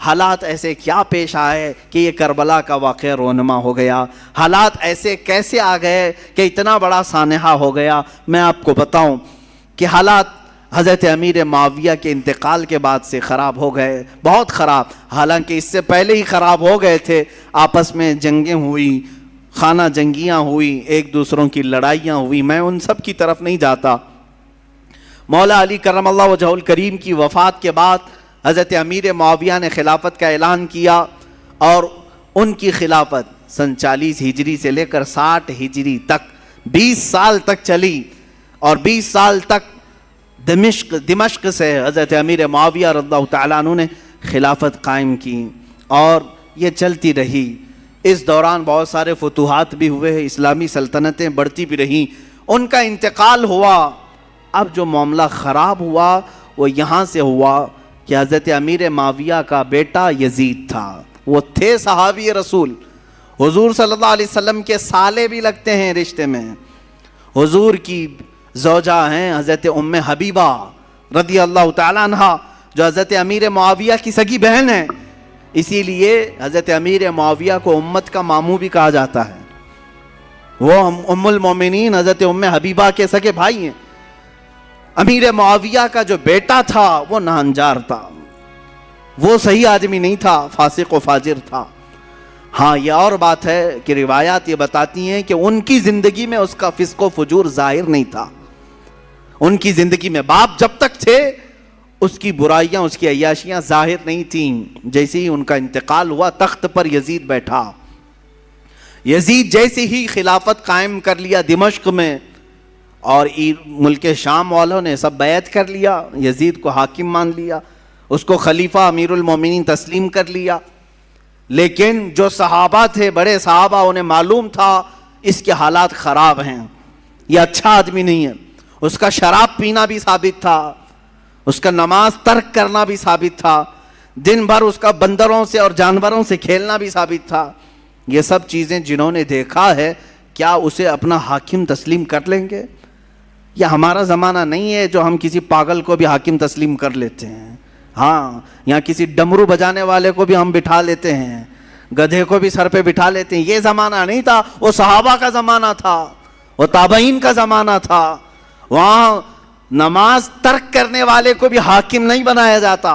حالات ایسے کیا پیش آئے کہ یہ کربلا کا واقعہ رونما ہو گیا؟ حالات ایسے کیسے آ گئے کہ اتنا بڑا سانحہ ہو گیا؟ میں آپ کو بتاؤں کہ حالات حضرت امیر معاویہ کے انتقال کے بعد سے خراب ہو گئے، بہت خراب، حالانکہ اس سے پہلے ہی خراب ہو گئے تھے۔ آپس میں جنگیں ہوئی، خانہ جنگیاں ہوئی، ایک دوسروں کی لڑائیاں ہوئی، میں ان سب کی طرف نہیں جاتا۔ مولا علی کرم اللہ وجہہ الکریم کی وفات کے بعد حضرت امیر معاویہ نے خلافت کا اعلان کیا، اور ان کی خلافت سن 40 ہجری سے لے کر 60 ہجری تک 20 سال تک چلی، اور 20 سال تک دمشق سے حضرت امیر معاویہ رضی اللہ تعالیٰ عنہ نے خلافت قائم کی، اور یہ چلتی رہی۔ اس دوران بہت سارے فتوحات بھی ہوئے، اسلامی سلطنتیں بڑھتی بھی رہیں، ان کا انتقال ہوا۔ اب جو معاملہ خراب ہوا وہ یہاں سے ہوا کہ حضرت امیر معاویہ کا بیٹا یزید تھا، وہ تھے صحابی رسول، حضور صلی اللہ علیہ وسلم کے سالے بھی لگتے ہیں رشتے میں، حضور کی زوجہ ہیں حضرت ام حبیبہ رضی اللہ تعالیٰ عنہ، جو حضرت امیر معاویہ کی سگی بہن ہے، اسی لیے حضرت امیر معاویہ کو امت کا ماموں بھی کہا جاتا ہے۔ وہ ام المومنین حضرت ام حبیبہ کے سگے بھائی ہیں۔ امیر معاویہ کا جو بیٹا تھا وہ ناہنجار تھا، وہ صحیح آدمی نہیں تھا، فاسق و فاجر تھا۔ ہاں یہ اور بات ہے کہ روایات یہ بتاتی ہیں کہ ان کی زندگی میں اس کا فسق و فجور ظاہر نہیں تھا، ان کی زندگی میں باپ جب تک تھے اس کی برائیاں، اس کی عیاشیاں ظاہر نہیں تھیں۔ جیسے ہی ان کا انتقال ہوا تخت پر یزید بیٹھا، یزید جیسے ہی خلافت قائم کر لیا دمشق میں، اور ملک شام والوں نے سب بیعت کر لیا، یزید کو حاکم مان لیا، اس کو خلیفہ امیر المومنین تسلیم کر لیا۔ لیکن جو صحابہ تھے، بڑے صحابہ، انہیں معلوم تھا اس کے حالات خراب ہیں، یہ اچھا آدمی نہیں ہے۔ اس کا شراب پینا بھی ثابت تھا، اس کا نماز ترک کرنا بھی ثابت تھا، دن بھر اس کا بندروں سے اور جانوروں سے کھیلنا بھی ثابت تھا۔ یہ سب چیزیں جنہوں نے دیکھا ہے، کیا اسے اپنا حاکم تسلیم کر لیں گے؟ یہ ہمارا زمانہ نہیں ہے جو ہم کسی پاگل کو بھی حاکم تسلیم کر لیتے ہیں۔ ہاں، یہاں کسی ڈمرو بجانے والے کو بھی ہم بٹھا لیتے ہیں، گدھے کو بھی سر پہ بٹھا لیتے ہیں۔ یہ زمانہ نہیں تھا، وہ صحابہ کا زمانہ تھا، وہ تابعین کا زمانہ تھا۔ وہاں نماز ترک کرنے والے کو بھی حاکم نہیں بنایا جاتا۔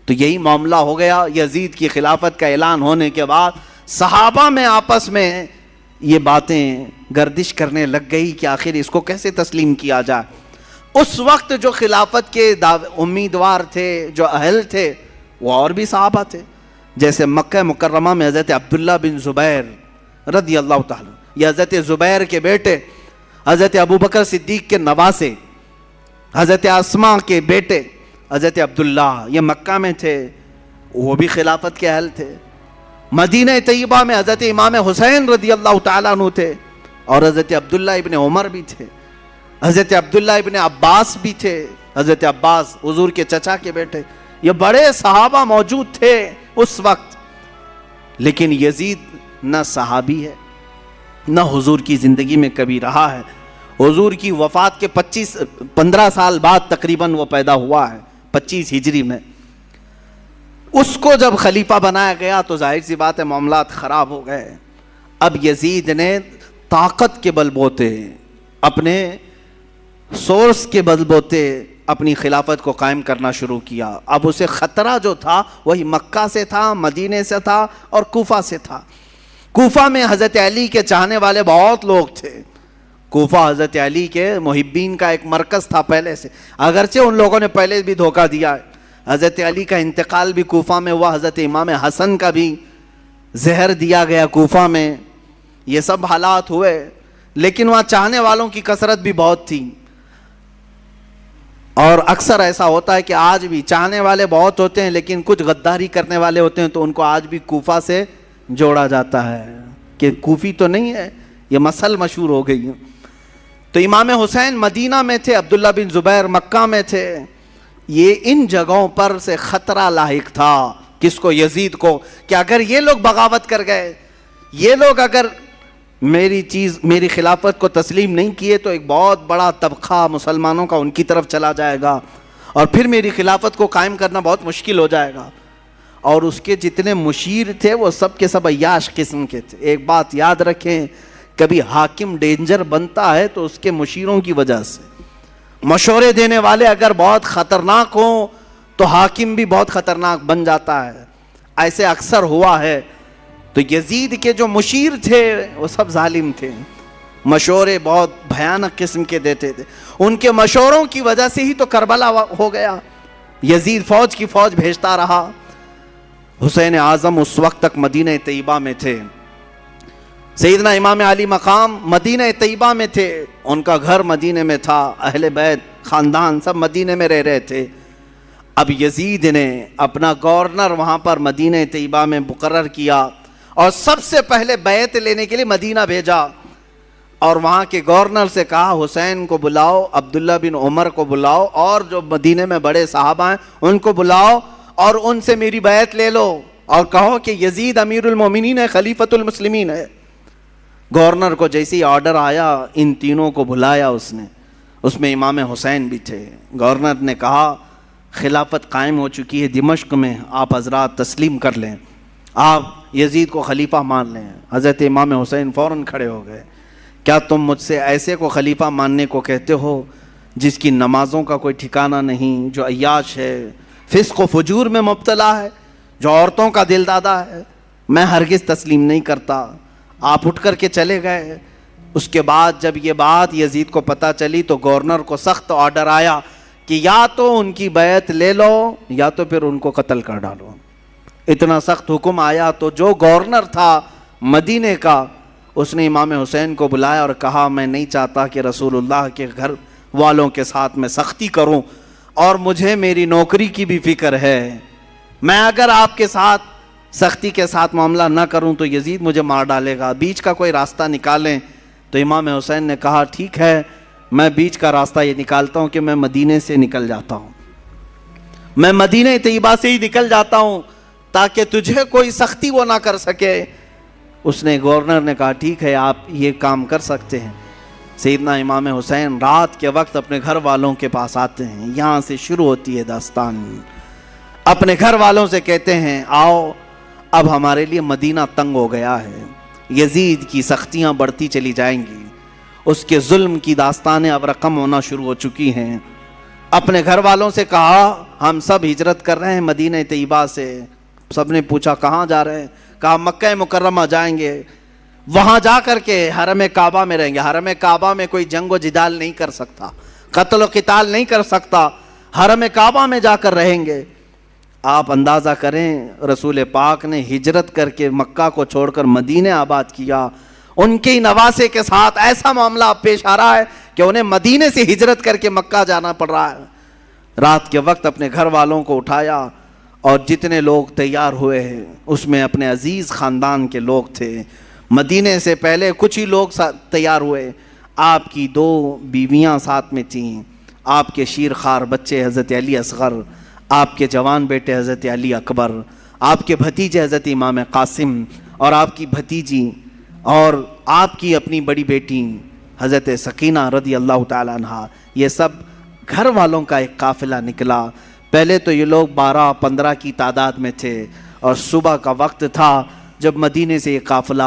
تو یہی معاملہ ہو گیا۔ یزید کی خلافت کا اعلان ہونے کے بعد صحابہ میں آپس میں یہ باتیں گردش کرنے لگ گئی کہ آخر اس کو کیسے تسلیم کیا جائے۔ اس وقت جو خلافت کے امیدوار تھے، جو اہل تھے، وہ اور بھی صحابہ تھے، جیسے مکہ مکرمہ میں حضرت عبداللہ بن زبیر رضی اللہ تعالیٰ، یہ حضرت زبیر کے بیٹے، حضرت ابوبکر صدیق کے نواسے، حضرت اسماء کے بیٹے حضرت عبداللہ، یہ مکہ میں تھے، وہ بھی خلافت کے اہل تھے۔ مدینہ طیبہ میں حضرت امام حسین رضی اللہ تعالیٰ عنہ تھے، اور حضرت عبداللہ ابن عمر بھی تھے، حضرت عبداللہ ابن عباس بھی تھے، حضرت عباس حضور کے چچا کے بیٹے۔ یہ بڑے صحابہ موجود تھے اس وقت، لیکن یزید نہ صحابی ہے، نہ حضور کی زندگی میں کبھی رہا ہے۔ حضور کی وفات کے 15 سال بعد تقریباً وہ پیدا ہوا ہے، 25 ہجری میں۔ اس کو جب خلیفہ بنایا گیا تو ظاہر سی بات ہے معاملات خراب ہو گئے۔ اب یزید نے طاقت کے بلبوتے، اپنے سورس کے بلبوتے اپنی خلافت کو قائم کرنا شروع کیا۔ اب اسے خطرہ جو تھا وہی مکہ سے تھا، مدینے سے تھا، اور کوفہ سے تھا۔ کوفہ میں حضرت علی کے چاہنے والے بہت لوگ تھے۔ کوفہ حضرت علی کے محبین کا ایک مرکز تھا پہلے سے، اگرچہ ان لوگوں نے پہلے بھی دھوکہ دیا ہے۔ حضرت علی کا انتقال بھی کوفہ میں ہوا، حضرت امام حسن کا بھی زہر دیا گیا کوفہ میں، یہ سب حالات ہوئے، لیکن وہاں چاہنے والوں کی کثرت بھی بہت تھی۔ اور اکثر ایسا ہوتا ہے کہ آج بھی چاہنے والے بہت ہوتے ہیں، لیکن کچھ غداری کرنے والے ہوتے ہیں، تو ان کو آج بھی کوفہ سے جوڑا جاتا ہے کہ کوفی تو نہیں ہے، یہ مسل مشہور ہو گئی ہے۔ تو امام حسین مدینہ میں تھے، عبداللہ بن زبیر مکہ میں تھے۔ یہ ان جگہوں پر سے خطرہ لاحق تھا، کس کو؟ یزید کو، کہ اگر یہ لوگ بغاوت کر گئے، یہ لوگ اگر میری خلافت کو تسلیم نہیں کیے، تو ایک بہت بڑا طبقہ مسلمانوں کا ان کی طرف چلا جائے گا، اور پھر میری خلافت کو قائم کرنا بہت مشکل ہو جائے گا۔ اور اس کے جتنے مشیر تھے وہ سب کے سب عیاش قسم کے تھے. ایک بات یاد رکھیں, کبھی حاکم ڈینجر بنتا ہے تو اس کے مشیروں کی وجہ سے. مشورے دینے والے اگر بہت خطرناک ہوں تو حاکم بھی بہت خطرناک بن جاتا ہے. ایسے اکثر ہوا ہے. تو یزید کے جو مشیر تھے وہ سب ظالم تھے, مشورے بہت بھیانک قسم کے دیتے تھے. ان کے مشوروں کی وجہ سے ہی تو کربلا ہو گیا. یزید فوج کی فوج بھیجتا رہا. حسین اعظم اس وقت تک مدینہ طیبہ میں تھے. سیدنا امام علی مقام مدینہ طیبہ میں تھے, ان کا گھر مدینہ میں تھا, اہل بیت خاندان سب مدینہ میں رہ رہے تھے. اب یزید نے اپنا گورنر وہاں پر مدینہ طیبہ میں مقرر کیا اور سب سے پہلے بیعت لینے کے لیے مدینہ بھیجا. اور وہاں کے گورنر سے کہا حسین کو بلاؤ, عبداللہ بن عمر کو بلاؤ, اور جو مدینہ میں بڑے صحابہ ہیں ان کو بلاؤ اور ان سے میری بیعت لے لو, اور کہو کہ یزید امیر المومنین ہے, خلیفۃ المسلمین ہے. گورنر کو جیسے ہی آرڈر آیا ان تینوں کو بلایا اس نے, اس میں امام حسین بھی تھے. گورنر نے کہا خلافت قائم ہو چکی ہے دمشق میں, آپ حضرات تسلیم کر لیں, آپ یزید کو خلیفہ مان لیں. حضرت امام حسین فوراً کھڑے ہو گئے. کیا تم مجھ سے ایسے کو خلیفہ ماننے کو کہتے ہو جس کی نمازوں کا کوئی ٹھکانہ نہیں, جو عیاش ہے, فسق و فجور میں مبتلا ہے, جو عورتوں کا دل دادا ہے؟ میں ہرگز تسلیم نہیں کرتا. آپ اٹھ کر کے چلے گئے. اس کے بعد جب یہ بات یزید کو پتہ چلی تو گورنر کو سخت آرڈر آیا کہ یا تو ان کی بیعت لے لو یا تو پھر ان کو قتل کر ڈالو. اتنا سخت حکم آیا تو جو گورنر تھا مدینے کا اس نے امام حسین کو بلایا اور کہا میں نہیں چاہتا کہ رسول اللہ کے گھر والوں کے ساتھ میں سختی کروں, اور مجھے میری نوکری کی بھی فکر ہے. میں اگر آپ کے ساتھ سختی کے ساتھ معاملہ نہ کروں تو یزید مجھے مار ڈالے گا, بیچ کا کوئی راستہ نکالیں. تو امام حسین نے کہا ٹھیک ہے, میں بیچ کا راستہ یہ نکالتا ہوں کہ میں مدینے سے نکل جاتا ہوں, میں مدینہ طیبہ سے ہی نکل جاتا ہوں تاکہ تجھے کوئی سختی وہ نہ کر سکے. اس نے گورنر نے کہا ٹھیک ہے آپ یہ کام کر سکتے ہیں. سیدنا امام حسین رات کے وقت اپنے گھر والوں کے پاس آتے ہیں. یہاں سے شروع ہوتی ہے داستان. اپنے گھر والوں سے کہتے ہیں آؤ اب ہمارے لیے مدینہ تنگ ہو گیا ہے, یزید کی سختیاں بڑھتی چلی جائیں گی, اس کے ظلم کی داستانیں اب رقم ہونا شروع ہو چکی ہیں. اپنے گھر والوں سے کہا ہم سب ہجرت کر رہے ہیں مدینہ طیبہ سے. سب نے پوچھا کہاں جا رہے ہیں؟ کہا مکہ مکرمہ جائیں گے, وہاں جا کر کے حرم کعبہ میں رہیں گے. حرم کعبہ میں کوئی جنگ و جدال نہیں کر سکتا, قتل و قتال نہیں کر سکتا, حرم کعبہ میں جا کر رہیں گے. آپ اندازہ کریں رسول پاک نے ہجرت کر کے مکہ کو چھوڑ کر مدینہ آباد کیا. ان کے نواسے کے ساتھ ایسا معاملہ پیش آ رہا ہے کہ انہیں مدینے سے ہجرت کر کے مکہ جانا پڑ رہا ہے. رات کے وقت اپنے گھر والوں کو اٹھایا اور جتنے لوگ تیار ہوئے ہیں اس میں اپنے عزیز خاندان کے لوگ تھے. مدینے سے پہلے کچھ ہی لوگ تیار ہوئے. آپ کی 2 بیویاں ساتھ میں تھیں, آپ کے شیرخوار بچے حضرت علی اصغر, آپ کے جوان بیٹے حضرت علی اکبر, آپ کے بھتیجے حضرت امام قاسم, اور آپ کی بھتیجی, اور آپ کی اپنی بڑی بیٹی حضرت سکینہ رضی اللہ تعالیٰ عنہا. یہ سب گھر والوں کا ایک قافلہ نکلا. پہلے تو یہ لوگ 12-15 کی تعداد میں تھے, اور صبح کا وقت تھا جب مدینے سے یہ قافلہ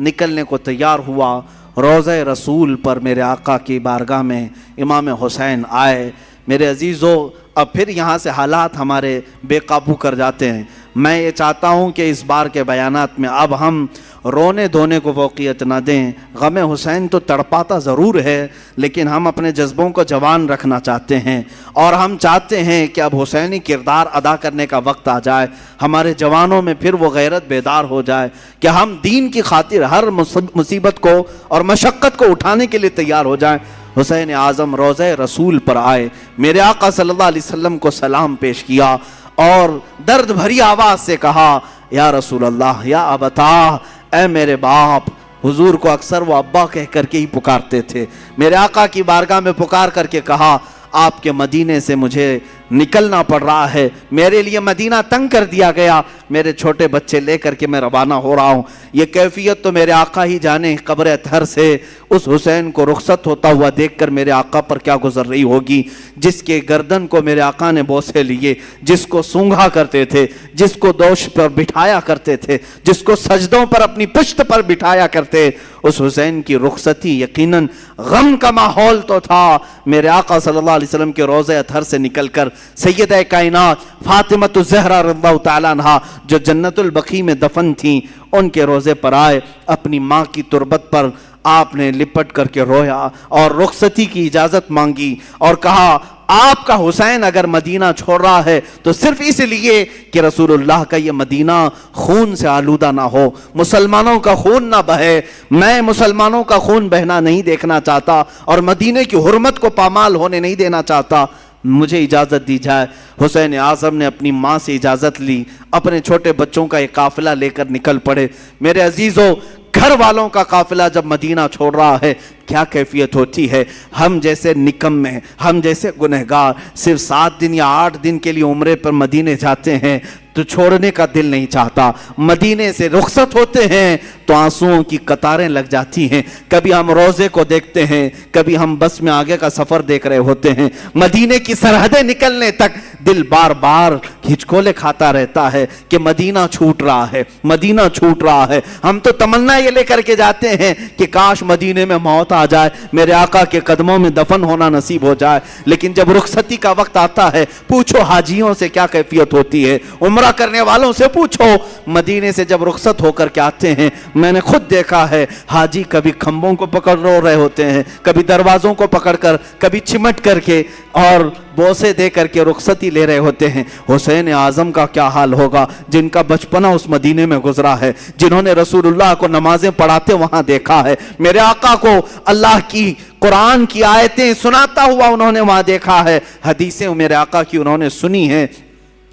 نکلنے کو تیار ہوا. روضہ رسول پر میرے آقا کی بارگاہ میں امام حسین آئے. میرے عزیزو اب پھر یہاں سے حالات ہمارے بے قابو کر جاتے ہیں. میں یہ چاہتا ہوں کہ اس بار کے بیانات میں اب ہم رونے دھونے کو فوقیت نہ دیں. غم حسین تو تڑپاتا ضرور ہے, لیکن ہم اپنے جذبوں کو جوان رکھنا چاہتے ہیں, اور ہم چاہتے ہیں کہ اب حسینی کردار ادا کرنے کا وقت آ جائے. ہمارے جوانوں میں پھر وہ غیرت بیدار ہو جائے کہ ہم دین کی خاطر ہر مصیبت کو اور مشقت کو اٹھانے کے لیے تیار ہو جائیں. حسین اعظم روضہ رسول پر آئے, میرے آقا صلی اللہ علیہ وسلم کو سلام پیش کیا اور درد بھری آواز سے کہا یا رسول اللہ, یا ابتا, اے میرے باپ. حضور کو اکثر وہ ابا کہہ کر کے ہی پکارتے تھے. میرے آقا کی بارگاہ میں پکار کر کے کہا آپ کے مدینے سے مجھے نکلنا پڑ رہا ہے, میرے لیے مدینہ تنگ کر دیا گیا, میرے چھوٹے بچے لے کر کے میں روانہ ہو رہا ہوں. یہ کیفیت تو میرے آقا ہی جانے. قبر اطہر سے اس حسین کو رخصت ہوتا ہوا دیکھ کر میرے آقا پر کیا گزر رہی ہوگی, جس کے گردن کو میرے آقا نے بوسے لیے, جس کو سونگھا کرتے تھے, جس کو دوش پر بٹھایا کرتے تھے, جس کو سجدوں پر اپنی پشت پر بٹھایا کرتے. اس حسین کی رخصتی یقیناً غم کا ماحول تو تھا. میرے آقا صلی اللہ علیہ وسلم کے روضہ اطہر سے نکل کر سیدہ کائنات فاطمۃ الزہرا رضی اللہ تعالیٰ عنہا جو جنت البقیع میں دفن تھیں, ان کے روضے پر آئے, اپنی ماں کی تربت پر آپ نے لپٹ کر کے رویا اور رخصتی کی اجازت مانگی اور کہا آپ کا حسین اگر مدینہ چھوڑ رہا ہے تو صرف اس لیے کہ رسول اللہ کا یہ مدینہ خون سے آلودہ نہ ہو, مسلمانوں کا خون نہ بہے. میں مسلمانوں کا خون بہنا نہیں دیکھنا چاہتا اور مدینے کی حرمت کو پامال ہونے نہیں دینا چاہتا, مجھے اجازت دی جائے. حسین اعظم نے اپنی ماں سے اجازت لی, اپنے چھوٹے بچوں کا ایک قافلہ لے کر نکل پڑے. میرے عزیزوں, گھر والوں کا قافلہ جب مدینہ چھوڑ رہا ہے کیا کیفیت ہوتی ہے. ہم جیسے نکمے, ہم جیسے گنہگار صرف 7 دن یا 8 دن کے لیے عمرے پر مدینے جاتے ہیں تو چھوڑنے کا دل نہیں چاہتا. مدینے سے رخصت ہوتے ہیں تو آنسوؤں کی قطاریں لگ جاتی ہیں. کبھی ہم روزے کو دیکھتے ہیں, کبھی ہم بس میں آگے کا سفر دیکھ رہے ہوتے ہیں. مدینے کی سرحدیں نکلنے تک دل بار بار ہچکولے کھاتا رہتا ہے کہ مدینہ چھوٹ رہا ہے, مدینہ چھوٹ رہا ہے. ہم تو تمنا یہ لے کر کے جاتے ہیں کہ کاش مدینے میں موت آ جائے, میرے آقا کے قدموں میں دفن ہونا نصیب ہو جائے. لیکن جب رخصتی کا وقت آتا ہے, پوچھو حاجیوں سے کیا کیفیت ہوتی ہے, عمرہ کرنے والوں سے پوچھو. مدینے سے جب رخصت ہو کر کے آتے ہیں, میں نے خود دیکھا ہے حاجی کبھی کھمبوں کو پکڑ رو رہے ہوتے ہیں, کبھی دروازوں کو پکڑ کر, کبھی چمٹ کر کے اور بوسے دے کر کے رخصتی لے رہے ہوتے ہیں. حسین اعظم کا کیا حال ہوگا جن کا بچپنا اس مدینے میں گزرا ہے, جنہوں نے رسول اللہ کو نمازیں پڑھاتے وہاں دیکھا ہے, میرے آقا کو اللہ کی قرآن کی آیتیں سناتا ہوا انہوں نے وہاں دیکھا ہے, حدیثیں میرے آقا کی انہوں نے سنی ہیں,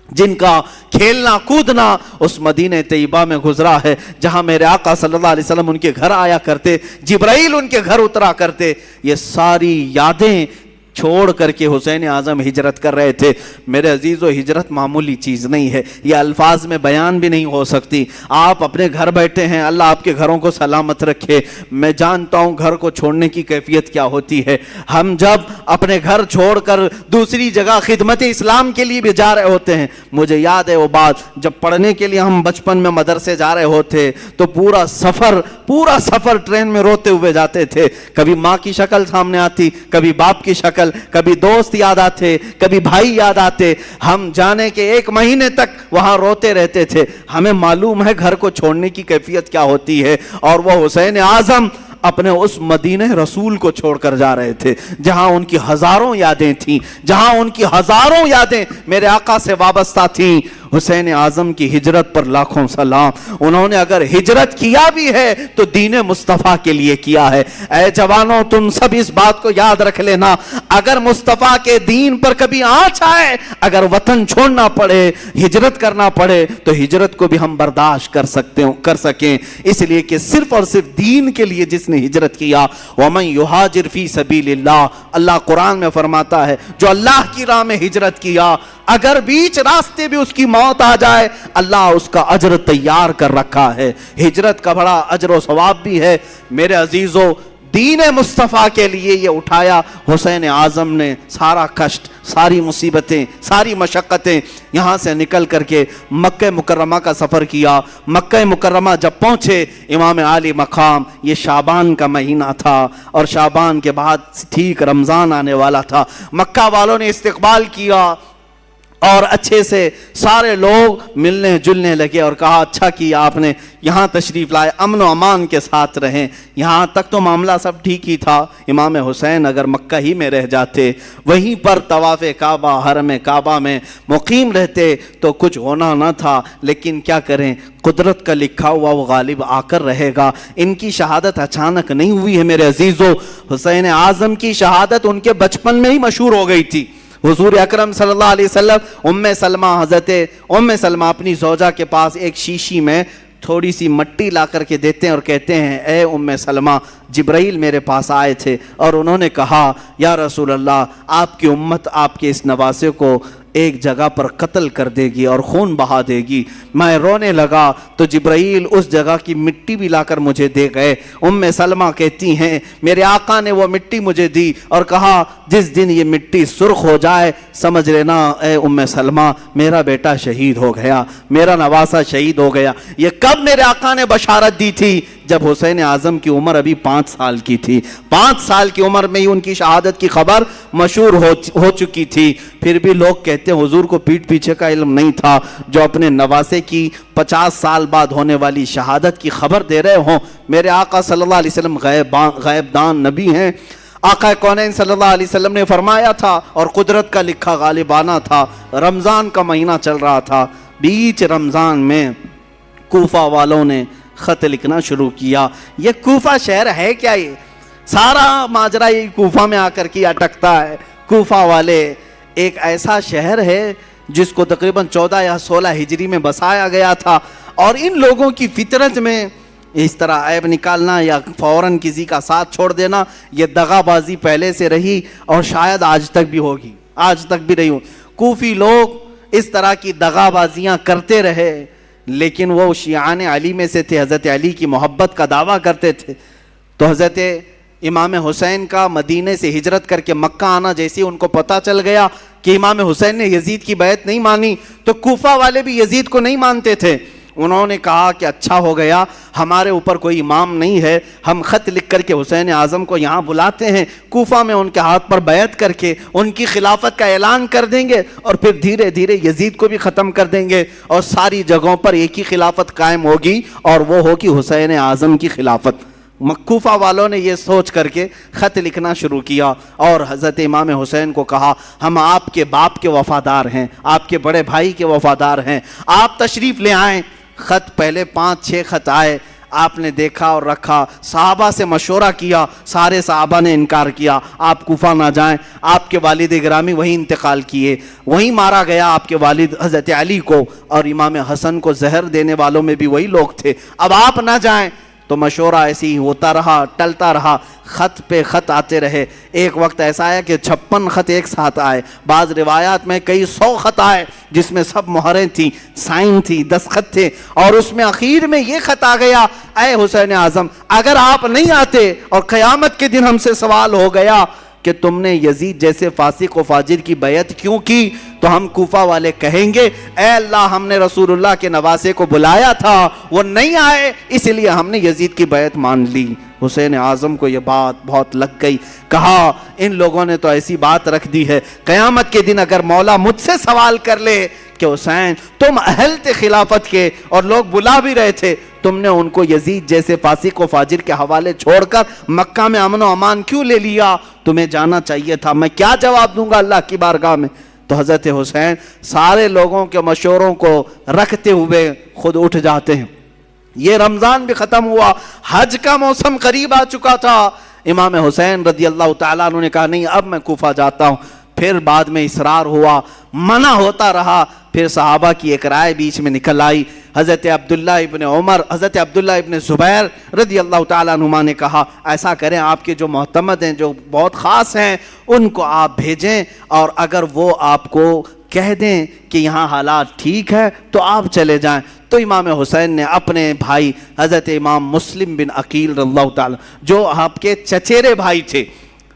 جن کا کھیلنا کودنا اس مدینہ طیبہ میں گزرا ہے جہاں میرے آقا صلی اللہ علیہ وسلم ان کے گھر آیا کرتے, جبرائیل ان کے گھر اترا کرتے. یہ ساری یادیں چھوڑ کر کے حسین اعظم ہجرت کر رہے تھے. میرے عزیزو, ہجرت معمولی چیز نہیں ہے, یہ الفاظ میں بیان بھی نہیں ہو سکتی. آپ اپنے گھر بیٹھے ہیں, اللہ آپ کے گھروں کو سلامت رکھے. میں جانتا ہوں گھر کو چھوڑنے کی کیفیت کیا ہوتی ہے. ہم جب اپنے گھر چھوڑ کر دوسری جگہ خدمت اسلام کے لیے بھی جا رہے ہوتے ہیں, مجھے یاد ہے وہ بات جب پڑھنے کے لیے ہم بچپن میں مدرسے جا رہے ہوتے تو پورا سفر ٹرین میں روتے ہوئے جاتے تھے. کبھی ماں کی شکل سامنے آتی, کبھی باپ کی شکل, کبھی دوست یاد آتے, کبھی بھائی یاد آتے. ہم جانے کے 1 مہینے تک وہاں روتے رہتے تھے. ہمیں معلوم ہے گھر کو چھوڑنے کی کیفیت کیا ہوتی ہے. اور وہ حسین اعظم اپنے اس مدینہ رسول کو چھوڑ کر جا رہے تھے جہاں ان کی ہزاروں یادیں تھیں, جہاں ان کی ہزاروں یادیں میرے آقا سے وابستہ تھیں. حسین اعظم کی ہجرت پر لاکھوں سلام. انہوں نے اگر ہجرت کیا بھی ہے تو دین مصطفیٰ کے لیے کیا ہے. اے جوانوں, تم سب اس بات کو یاد رکھ لینا, اگر مصطفیٰ کے دین پر کبھی آنچ آئے, اگر وطن چھوڑنا پڑے, ہجرت کرنا پڑے, تو ہجرت کو بھی ہم برداشت کر سکیں, اس لیے کہ صرف اور صرف دین کے لیے جس نے ہجرت کیا. وَمَن يُهَاجِرْ فِي سَبِيلِ اللَّهِ, اللہ قرآن میں فرماتا ہے جو اللہ کی راہ میں ہجرت کیا, اگر بیچ راستے بھی اس کی موت آ جائے, اللہ اس کا اجر تیار کر رکھا ہے. ہجرت کا بڑا اجر و ثواب بھی ہے. میرے عزیزو, دین مصطفیٰ کے لیے یہ اٹھایا حسین اعظم نے سارا کشٹ, ساری مصیبتیں, ساری مشقتیں. یہاں سے نکل کر کے مکہ مکرمہ کا سفر کیا. مکہ مکرمہ جب پہنچے, امام عالی مقام, یہ شعبان کا مہینہ تھا اور شعبان کے بعد ٹھیک رمضان آنے والا تھا. مکہ والوں نے استقبال کیا اور اچھے سے سارے لوگ ملنے جلنے لگے اور کہا اچھا کیا آپ نے یہاں تشریف لائے, امن و امان کے ساتھ رہیں. یہاں تک تو معاملہ سب ٹھیک ہی تھا. امام حسین اگر مکہ ہی میں رہ جاتے, وہیں پر طواف کعبہ, حرم کعبہ میں مقیم رہتے تو کچھ ہونا نہ تھا. لیکن کیا کریں, قدرت کا لکھا ہوا وہ غالب آ کر رہے گا. ان کی شہادت اچانک نہیں ہوئی ہے میرے عزیزو. حسین اعظم کی شہادت ان کے بچپن میں ہی مشہور ہو گئی تھی. حضور اکرم صلی اللہ علیہ وسلم حضرت ام سلمہ اپنی زوجہ کے پاس ایک شیشی میں تھوڑی سی مٹی لا کر کے دیتے ہیں اور کہتے ہیں اے ام سلمہ جبرائیل میرے پاس آئے تھے اور انہوں نے کہا یا رسول اللہ آپ کی امت آپ کے اس نواسے کو ایک جگہ پر قتل کر دے گی اور خون بہا دے گی۔ میں رونے لگا تو جبرائیل اس جگہ کی مٹی بھی لا کر مجھے دے گئے۔ ام سلمہ کہتی ہیں میرے آقا نے وہ مٹی مجھے دی اور کہا جس دن یہ مٹی سرخ ہو جائے سمجھ لینا اے ام سلمہ میرا بیٹا شہید ہو گیا، میرا نواسہ شہید ہو گیا۔ یہ کب میرے آقا نے بشارت دی تھی؟ جب حسین اعظم کی عمر ابھی 5 سال کی تھی۔ 5 سال کی عمر میں ہی ان کی شہادت کی خبر مشہور ہو چکی تھی۔ پھر بھی لوگ کہتے ہیں حضور کو پیٹھ پیچھے کا علم نہیں تھا جو اپنے نواسے کی 50 سال بعد ہونے والی شہادت کی خبر دے رہے ہوں۔ میرے آقا صلی اللہ علیہ وسلم غیب دان نبی ہیں۔ آقا کونین صلی اللہ علیہ وسلم نے فرمایا تھا اور قدرت کا لکھا غالبانہ تھا، رمضان کا مہینہ چل رہا تھا، بیچ رمضان میں کوفہ والوں نے خط لکھنا شروع کیا۔ یہ کوفہ شہر ہے کیا؟ یہ سارا ماجرا یہ کوفہ میں آ کر کے اٹکتا ہے۔ کوفہ والے ایک ایسا شہر ہے جس کو تقریباً 14 یا 16 ہجری میں بسایا گیا تھا، اور ان لوگوں کی فطرت میں اس طرح عیب نکالنا یا فوراً کسی کا ساتھ چھوڑ دینا یہ دغا بازی پہلے سے رہی اور شاید آج تک بھی ہوگی، آج تک بھی رہی ہوں۔ کوفی لوگ اس طرح کی دغا بازیاں کرتے رہے، لیکن وہ شیعان علی میں سے تھے، حضرت علی کی محبت کا دعویٰ کرتے تھے۔ تو حضرت امام حسین کا مدینے سے ہجرت کر کے مکہ آنا جیسے ان کو پتہ چل گیا کہ امام حسین نے یزید کی بیعت نہیں مانی، تو کوفہ والے بھی یزید کو نہیں مانتے تھے۔ انہوں نے کہا کہ اچھا ہو گیا ہمارے اوپر کوئی امام نہیں ہے، ہم خط لکھ کر کے حسین اعظم کو یہاں بلاتے ہیں، کوفہ میں ان کے ہاتھ پر بیعت کر کے ان کی خلافت کا اعلان کر دیں گے، اور پھر دھیرے دھیرے یزید کو بھی ختم کر دیں گے، اور ساری جگہوں پر ایک ہی خلافت قائم ہوگی اور وہ ہوگی حسین اعظم کی خلافت۔ کوفہ والوں نے یہ سوچ کر کے خط لکھنا شروع کیا اور حضرت امام حسین کو کہا ہم آپ کے باپ کے وفادار ہیں، آپ کے بڑے بھائی کے وفادار ہیں، آپ تشریف لے آئیں۔ خط پہلے 5-6 خط آئے، آپ نے دیکھا اور رکھا، صحابہ سے مشورہ کیا، سارے صحابہ نے انکار کیا، آپ کوفہ نہ جائیں۔ آپ کے والد گرامی وہیں انتقال کیے، وہیں مارا گیا آپ کے والد حضرت علی کو، اور امام حسن کو زہر دینے والوں میں بھی وہی لوگ تھے، اب آپ نہ جائیں۔ تو مشورہ ایسے ہی ہوتا رہا، ٹلتا رہا، خط پہ خط آتے رہے۔ ایک وقت ایسا آیا کہ 56 خط ایک ساتھ آئے، بعض روایات میں کئی 100 خط آئے جس میں سب مہریں تھیں، سائن تھی، دستخط تھے، اور اس میں آخر میں یہ خط آ گیا اے حسین اعظم اگر آپ نہیں آتے اور قیامت کے دن ہم سے سوال ہو گیا کہ تم نے یزید جیسے فاسق و فاجر کی بیعت کیوں کی، تو ہم کوفہ والے کہیں گے اے اللہ ہم نے رسول اللہ کے نواسے کو بلایا تھا وہ نہیں آئے اس لیے ہم نے یزید کی بیعت مان لی۔ حسین اعظم کو یہ بات بہت لگ گئی، کہا ان لوگوں نے تو ایسی بات رکھ دی ہے، قیامت کے دن اگر مولا مجھ سے سوال کر لے کہ حسین تم اہل تھے خلافت کے اور لوگ بلا بھی رہے تھے، تم نے ان کو یزید جیسے فاسق و فاجر کے حوالے چھوڑ کر مکہ میں امن و امان کیوں لے لیا، تمہیں جانا چاہیے تھا، میں کیا جواب دوں گا اللہ کی بارگاہ میں۔ تو حضرت حسین سارے لوگوں کے مشوروں کو رکھتے ہوئے خود اٹھ جاتے ہیں۔ یہ رمضان بھی ختم ہوا، حج کا موسم قریب آ چکا تھا، امام حسین رضی اللہ تعالیٰ عنہ نے کہا نہیں اب میں کوفہ جاتا ہوں، پھر بعد میں اصرار ہوا، منع ہوتا رہا، پھر صحابہ کی ایک رائے بیچ میں نکل آئی، حضرت عبداللہ ابن عمر، حضرت عبداللہ ابن زبیر رضی اللہ تعالیٰ عنہما نے کہا ایسا کریں آپ کے جو معتمد ہیں جو بہت خاص ہیں ان کو آپ بھیجیں، اور اگر وہ آپ کو کہہ دیں کہ یہاں حالات ٹھیک ہے تو آپ چلے جائیں۔ تو امام حسین نے اپنے بھائی حضرت امام مسلم بن عقیل رضی اللہ تعالیٰ جو آپ کے چچیرے بھائی تھے،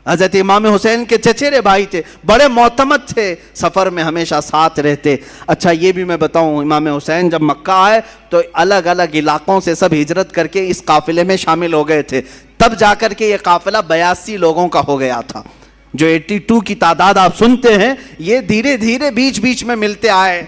حضرت امام حسین کے چچیرے بھائی تھے، بڑے معتمد تھے، سفر میں ہمیشہ ساتھ رہتے۔ اچھا یہ بھی میں بتاؤں امام حسین جب مکہ آئے تو الگ الگ علاقوں سے سب ہجرت کر کے اس قافلے میں شامل ہو گئے تھے، تب جا کر کے یہ قافلہ 82 لوگوں کا ہو گیا تھا۔ جو 82 کی تعداد آپ سنتے ہیں یہ دھیرے دھیرے بیچ بیچ میں ملتے آئے۔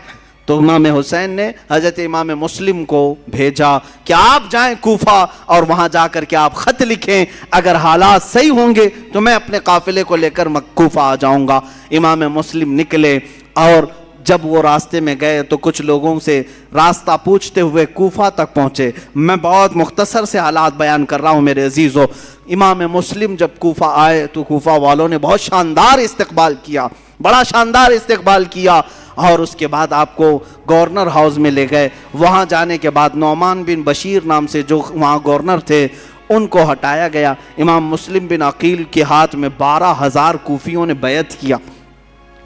تو امام حسین نے حضرت امام مسلم کو بھیجا کہ آپ جائیں کوفہ اور وہاں جا کر کے آپ خط لکھیں، اگر حالات صحیح ہوں گے تو میں اپنے قافلے کو لے کر کوفہ آ جاؤں گا۔ امام مسلم نکلے اور جب وہ راستے میں گئے تو کچھ لوگوں سے راستہ پوچھتے ہوئے کوفہ تک پہنچے۔ میں بہت مختصر سے حالات بیان کر رہا ہوں میرے عزیزو۔ امام مسلم جب کوفہ آئے تو کوفہ والوں نے بہت شاندار استقبال کیا، بڑا شاندار استقبال کیا، اور اس کے بعد آپ کو گورنر ہاؤس میں لے گئے۔ وہاں جانے کے بعد نعمان بن بشیر نام سے جو وہاں گورنر تھے ان کو ہٹایا گیا۔ امام مسلم بن عقیل کے ہاتھ میں 12,000 کوفیوں نے بیعت کیا۔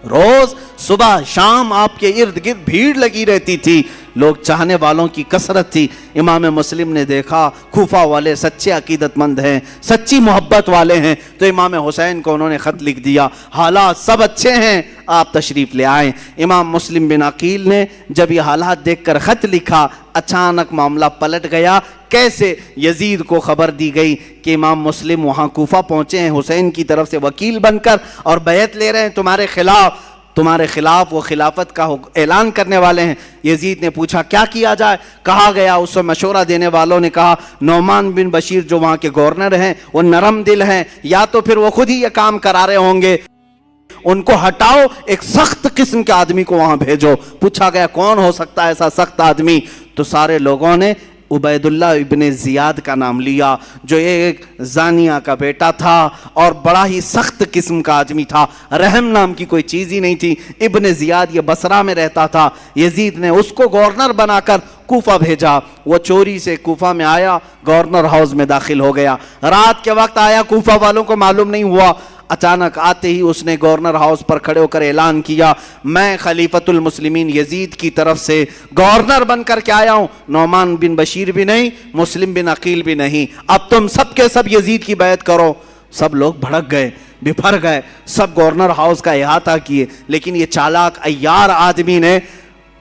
روز صبح شام آپ کے ارد گرد بھیڑ لگی رہتی تھی، لوگ چاہنے والوں کی کثرت تھی۔ امام مسلم نے دیکھا کوفہ والے سچے عقیدت مند ہیں، سچی محبت والے ہیں، تو امام حسین کو انہوں نے خط لکھ دیا، حالات سب اچھے ہیں، آپ تشریف لے آئیں۔ امام مسلم بن عقیل نے جب یہ حالات دیکھ کر خط لکھا، اچانک معاملہ پلٹ گیا۔ کیسے؟ یزید کو خبر دی گئی کہ امام مسلم وہاں کوفہ پہنچے ہیں حسین کی طرف سے وکیل بن کر اور بیعت لے رہے ہیں تمہارے خلاف وہ خلافت کا اعلان کرنے والے ہیں۔ یزید نے پوچھا کیا کیا جائے؟ کہا گیا، اس سے مشورہ دینے والوں نے کہا نعمان بن بشیر جو وہاں کے گورنر ہیں وہ نرم دل ہیں، یا تو پھر وہ خود ہی یہ کام کرا رہے ہوں گے، ان کو ہٹاؤ، ایک سخت قسم کے آدمی کو وہاں بھیجو۔ پوچھا گیا کون ہو سکتا ہے ایسا سخت آدمی؟ تو سارے لوگوں نے عبید اللہ ابن زیاد کا نام لیا، جو ایک زانیہ کا بیٹا تھا اور بڑا ہی سخت قسم کا آدمی تھا، رحم نام کی کوئی چیز ہی نہیں تھی۔ ابن زیاد یہ بصرہ میں رہتا تھا، یزید نے اس کو گورنر بنا کر کوفہ بھیجا۔ وہ چوری سے کوفہ میں آیا، گورنر ہاؤس میں داخل ہو گیا، رات کے وقت آیا، کوفہ والوں کو معلوم نہیں ہوا۔ اچانک آتے ہی اس نے گورنر ہاؤس پر کھڑے ہو کر اعلان کیا، میں خلیفۃ المسلمین یزید کی طرف سے گورنر بن کر کے آیا ہوں، نعمان بن بشیر بھی نہیں، مسلم بن عقیل بھی نہیں، اب تم سب کے سب یزید کی بیعت کرو۔ سب لوگ بھڑک گئے، بپھر گئے، سب گورنر ہاؤس کا احاطہ کیے، لیکن یہ چالاک عیار آدمی نے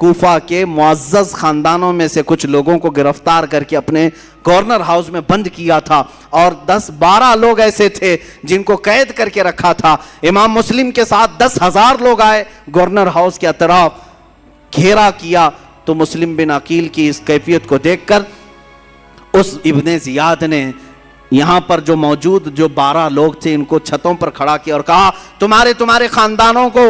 کوفہ کے معزز خاندانوں میں سے کچھ لوگوں کو گرفتار کر کے اپنے گورنر ہاؤس میں بند کیا تھا، اور 10-12 لوگ ایسے تھے جن کو قید کر کے رکھا تھا۔ امام مسلم کے ساتھ 10,000 لوگ آئے، گورنر ہاؤس کے اطراف گھیرا کیا۔ تو مسلم بن عقیل کی اس کیفیت کو دیکھ کر اس ابن زیاد نے یہاں پر جو موجود 12 لوگ تھے ان کو چھتوں پر کھڑا کیا اور کہا تمہارے خاندانوں کو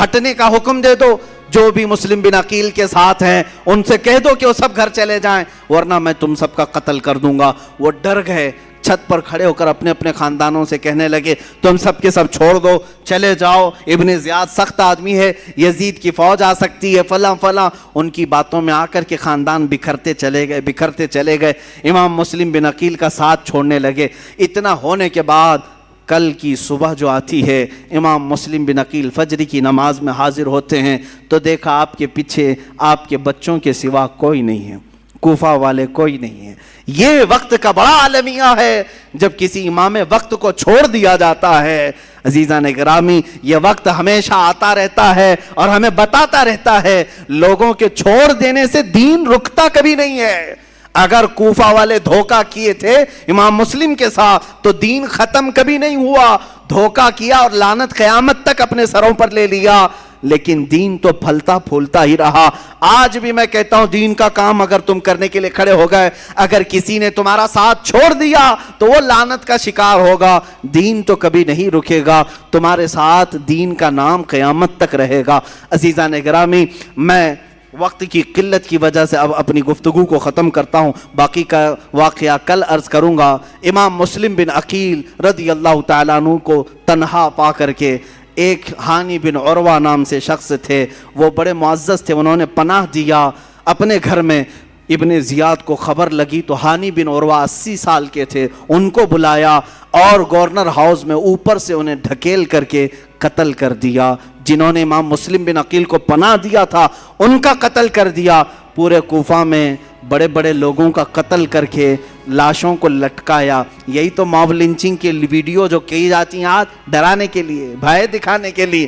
ہٹنے کا حکم دے دو، جو بھی مسلم بن عقیل کے ساتھ ہیں ان سے کہہ دو کہ وہ سب گھر چلے جائیں، ورنہ میں تم سب کا قتل کر دوں گا۔ وہ ڈر گئے، چھت پر کھڑے ہو کر اپنے اپنے خاندانوں سے کہنے لگے تم سب کے سب چھوڑ دو، چلے جاؤ، ابن زیاد سخت آدمی ہے، یزید کی فوج آ سکتی ہے، فلاں فلاں۔ ان کی باتوں میں آ کر کے خاندان بکھرتے چلے گئے، امام مسلم بن عقیل کا ساتھ چھوڑنے لگے۔ اتنا ہونے کے بعد کل کی صبح جو آتی ہے، امام مسلم بن عقیل فجر کی نماز میں حاضر ہوتے ہیں تو دیکھا آپ کے پیچھے آپ کے بچوں کے سوا کوئی نہیں ہے، کوفہ والے کوئی نہیں ہے۔ یہ وقت کا بڑا عالمیہ ہے جب کسی امام وقت کو چھوڑ دیا جاتا ہے۔ عزیزان گرامی، یہ وقت ہمیشہ آتا رہتا ہے اور ہمیں بتاتا رہتا ہے لوگوں کے چھوڑ دینے سے دین رکتا کبھی نہیں ہے۔ اگر کوفہ والے دھوکہ کیے تھے امام مسلم کے ساتھ تو دین ختم کبھی نہیں ہوا، دھوکہ کیا اور لعنت قیامت تک اپنے سروں پر لے لیا، لیکن دین تو پھلتا پھولتا ہی رہا۔ آج بھی میں کہتا ہوں دین کا کام اگر تم کرنے کے لیے کھڑے ہو گئے، اگر کسی نے تمہارا ساتھ چھوڑ دیا تو وہ لعنت کا شکار ہوگا، دین تو کبھی نہیں رکے گا، تمہارے ساتھ دین کا نام قیامت تک رہے گا۔ عزیزان گرامی، میں وقت کی قلت کی وجہ سے اب اپنی گفتگو کو ختم کرتا ہوں، باقی کا واقعہ کل عرض کروں گا۔ امام مسلم بن عقیل رضی اللہ تعالیٰ عنہ کو تنہا پا کر کے ایک ہانی بن عروہ نام سے شخص تھے، وہ بڑے معزز تھے، انہوں نے پناہ دیا اپنے گھر میں۔ ابن زیاد کو خبر لگی تو ہانی بن عروہ 80 سال کے تھے، ان کو بلایا اور گورنر ہاؤس میں اوپر سے انہیں ڈھکیل کر کے قتل کر دیا۔ جنہوں نے امام مسلم بن عقیل کو پناہ دیا تھا ان کا قتل کر دیا۔ پورے کوفہ میں بڑے بڑے لوگوں کا قتل کر کے لاشوں کو لٹکایا۔ یہی تو موب لنچنگ کی ویڈیو جو کی جاتی ہیں آج، ڈرانے کے لیے، بھائے دکھانے کے لیے،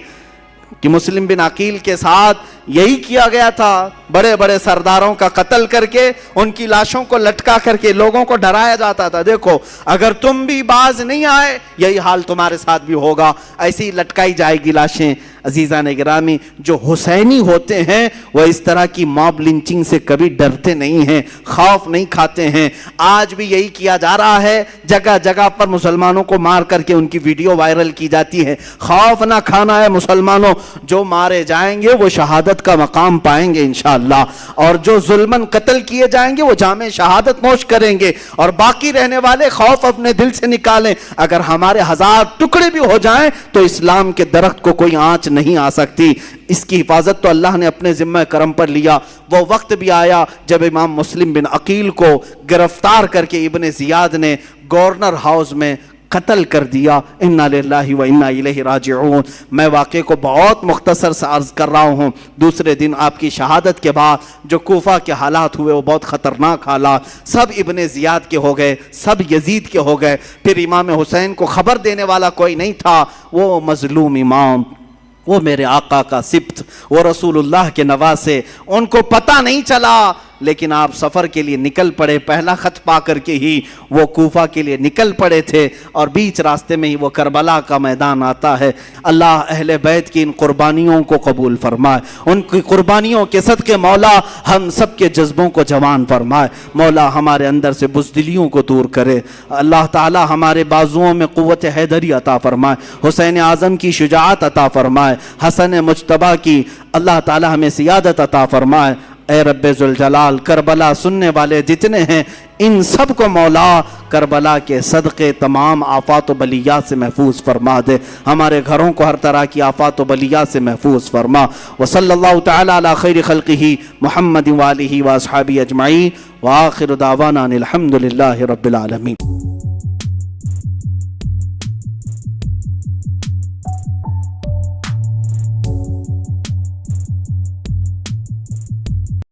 کہ مسلم بن عقیل کے ساتھ یہی کیا گیا تھا، بڑے بڑے سرداروں کا قتل کر کے ان کی لاشوں کو لٹکا کر کے لوگوں کو ڈرایا جاتا تھا، دیکھو اگر تم بھی باز نہیں آئے یہی حال تمہارے ساتھ بھی ہوگا، ایسی لٹکائی جائے گی لاشیں۔ عزیزان گرامی، جو حسینی ہوتے ہیں وہ اس طرح کی موب لنچنگ سے کبھی ڈرتے نہیں ہیں، خوف نہیں کھاتے ہیں۔ آج بھی یہی کیا جا رہا ہے، جگہ جگہ پر مسلمانوں کو مار کر کے ان کی ویڈیو وائرل کی جاتی ہے۔ خوف نہ کھانا ہے مسلمانوں، جو مارے جائیں گے وہ شہادت کا مقام پائیں گے انشاءاللہ۔ انشاءاللہ. اور جو ظلمن قتل کیے جائیں گے وہ جامع شہادت نوش کریں گے. اور باقی رہنے والے خوف اپنے دل سے نکالیں. اگر ہمارے 1000 ٹکڑے بھی ہو جائیں تو اسلام کے درخت کو کوئی آنچ نہیں آ سکتی. اس کی حفاظت تو اللہ نے اپنے ذمہ کرم پر لیا. وہ وقت بھی آیا جب امام مسلم بن عقیل کو گرفتار کر کے ابن زیاد نے گورنر ہاؤس میں قتل کر دیا. انا للہ و انا الیہ راجعون. میں واقعے کو بہت مختصر سے عرض کر رہا ہوں. دوسرے دن آپ کی شہادت کے بعد جو کوفہ کے حالات ہوئے وہ بہت خطرناک حالات. سب ابن زیاد کے ہو گئے, سب یزید کے ہو گئے. پھر امام حسین کو خبر دینے والا کوئی نہیں تھا. وہ مظلوم امام, وہ میرے آقا کا سبط, وہ رسول اللہ کے نواسے, ان کو پتہ نہیں چلا. لیکن آپ سفر کے لیے نکل پڑے. پہلا خط پا کر کے ہی وہ کوفہ کے لیے نکل پڑے تھے. اور بیچ راستے میں ہی وہ کربلا کا میدان آتا ہے. اللہ اہل بیت کی ان قربانیوں کو قبول فرمائے. ان کی قربانیوں کے صدقے مولا ہم سب کے جذبوں کو جوان فرمائے. مولا ہمارے اندر سے بزدلیوں کو دور کرے. اللہ تعالی ہمارے بازوؤں میں قوت حیدری عطا فرمائے. حسین اعظم کی شجاعت عطا فرمائے. حسن مجتبیٰ کی اللہ تعالی ہمیں سیادت عطا فرمائے. اے رب ذوالجلال, کربلا سننے والے جتنے ہیں ان سب کو مولا کربلا کے صدقے تمام آفات و بلیات سے محفوظ فرما دے. ہمارے گھروں کو ہر طرح کی آفات و بلیات سے محفوظ فرما. وصلی اللہ تعالی علی خیر خلقہ محمد وآلہ واصحابہ اجمعین. وآخر دعوانا الحمد للہ رب العالمین.